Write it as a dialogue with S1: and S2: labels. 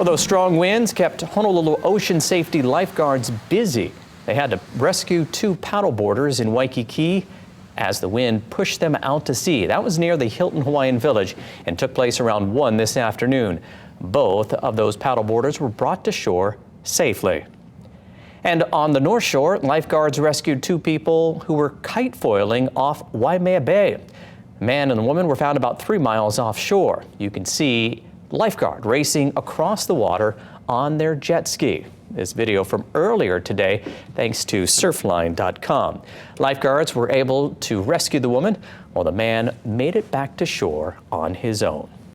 S1: Well, those strong winds kept Honolulu Ocean Safety lifeguards busy. They had to rescue 2 paddleboarders in Waikiki as the wind pushed them out to sea. That was near the Hilton Hawaiian Village and took place around 1 this afternoon. Both of those paddleboarders were brought to shore safely. And on the North Shore, lifeguards rescued 2 people who were kite foiling off Waimea Bay. The man and the woman were found about 3 miles offshore. You can see lifeguard racing across the water on their jet ski. This video from earlier today, thanks to surfline.com. Lifeguards were able to rescue the woman while the man made it back to shore on his own.